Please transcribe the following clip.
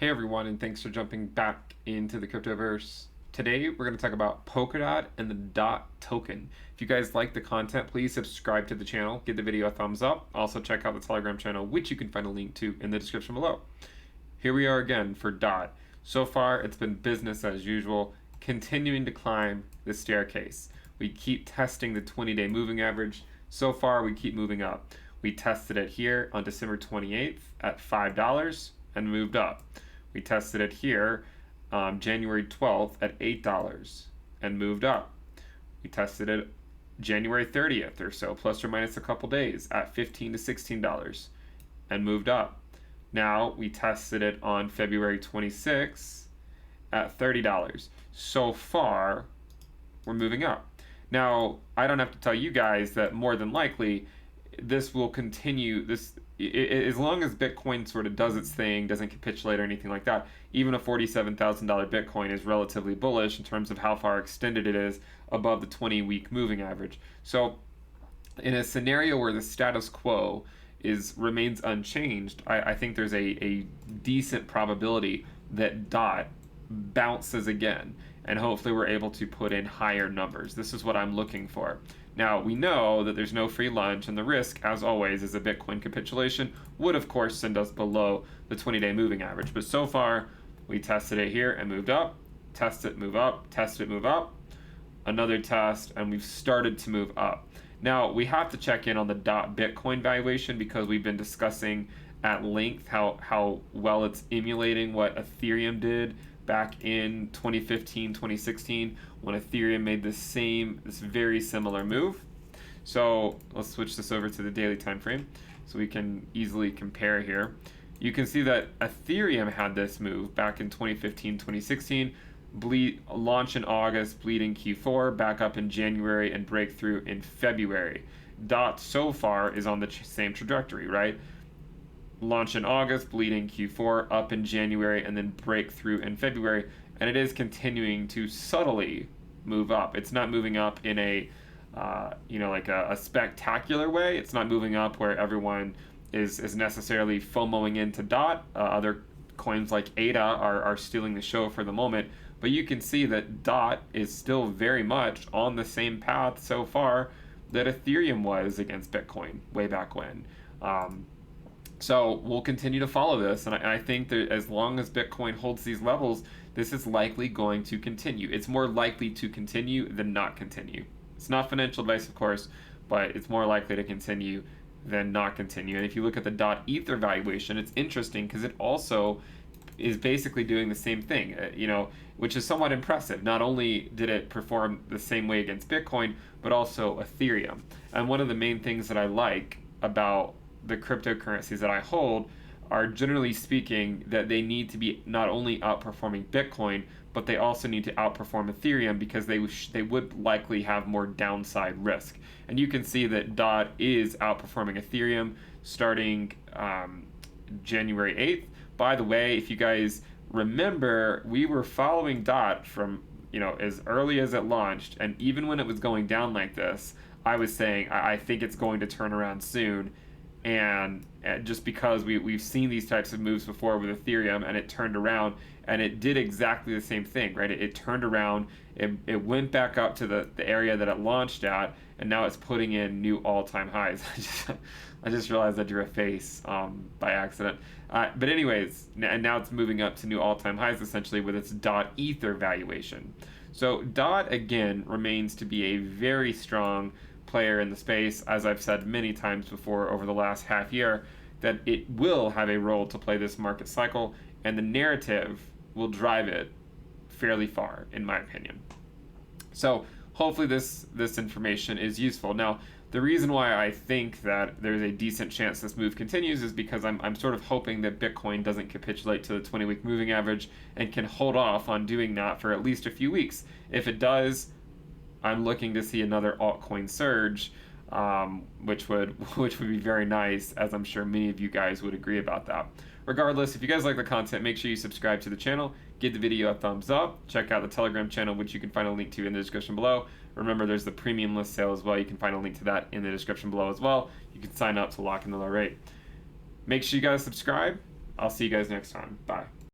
Hey everyone, and thanks for jumping back into the cryptoverse. Today we're going to talk about Polkadot and the DOT token. If you guys like the content, please subscribe to the channel, give the video a thumbs up. Also check out the Telegram channel, which you can find a link to in the description below. Here we are again for DOT. So far it's been business as usual, continuing to climb the staircase. We keep testing the 20-day moving average. So far we keep moving up. We tested it here on December 28th at $5 and moved up. We tested it here January 12th at $8 and moved up. We tested it January 30th or so, plus or minus a couple days, at $15 to $16 and moved up. Now we tested it on February 26th at $30. So far, we're moving up. Now, I don't have to tell you guys that more than likely this will continue. As long as Bitcoin sort of does its thing, doesn't capitulate or anything like that, even a $47,000 Bitcoin is relatively bullish in terms of how far extended it is above the 20-week moving average. So in a scenario where the status quo remains unchanged, I think there's a decent probability that DOT bounces again, and hopefully we're able to put in higher numbers. This is what I'm looking for. Now, we know that there's no free lunch, and the risk, as always, is a Bitcoin capitulation would, of course, send us below the 20-day moving average. But so far, we tested it here and moved up, test it, move up, test it, move up, another test, and we've started to move up. Now, we have to check in on the Bitcoin valuation because we've been discussing at length how well it's emulating what Ethereum did back in 2015, 2016, when Ethereum made this very similar move. So let's switch this over to the daily time frame so we can easily compare here. You can see that Ethereum had this move back in 2015, 2016, launch in August, bleed in Q4, back up in January, and breakthrough in February. DOT so far is on the same trajectory, right? Launch in August, bleed in Q4, up in January, and then breakthrough in February, and it is continuing to subtly move up. It's not moving up in a like a spectacular way. It's not moving up where everyone is necessarily FOMOing into DOT. Other coins like ADA are stealing the show for the moment, but you can see that DOT is still very much on the same path so far that Ethereum was against Bitcoin way back when. So we'll continue to follow this, and I think that as long as Bitcoin holds these levels, this is likely going to continue. It's more likely to continue than not continue. It's not financial advice, of course, but it's more likely to continue than not continue. And if you look at the DOT Ether valuation, it's interesting because it also is basically doing the same thing, which is somewhat impressive. Not only did it perform the same way against Bitcoin, but also Ethereum. And one of the main things that I like about the cryptocurrencies that I hold are, generally speaking, that they need to be not only outperforming Bitcoin, but they also need to outperform Ethereum because they would likely have more downside risk. And you can see that DOT is outperforming Ethereum starting January 8th. By the way, if you guys remember, we were following DOT from as early as it launched, and even when it was going down like this, I was saying I think it's going to turn around soon. And just because we've seen these types of moves before with Ethereum, and it turned around and it did exactly the same thing, right? It turned around, it went back up to the area that it launched at, and now it's putting in new all-time highs. I just realized I drew a face by accident. But anyways, and now it's moving up to new all-time highs essentially with its DOT Ether valuation. So DOT again remains to be a very strong player in the space, as I've said many times before over the last half year, that it will have a role to play this market cycle, and the narrative will drive it fairly far, in my opinion. So hopefully this information is useful. Now, the reason why I think that there's a decent chance this move continues is because I'm sort of hoping that Bitcoin doesn't capitulate to the 20-week moving average and can hold off on doing that for at least a few weeks. If it does, I'm looking to see another altcoin surge, which would be very nice, as I'm sure many of you guys would agree about that. Regardless, if you guys like the content, make sure you subscribe to the channel, give the video a thumbs up, check out the Telegram channel, which you can find a link to in the description below. Remember, there's the premium list sale as well. You can find a link to that in the description below as well. You can sign up to lock in the low rate. Make sure you guys subscribe. I'll see you guys next time. Bye.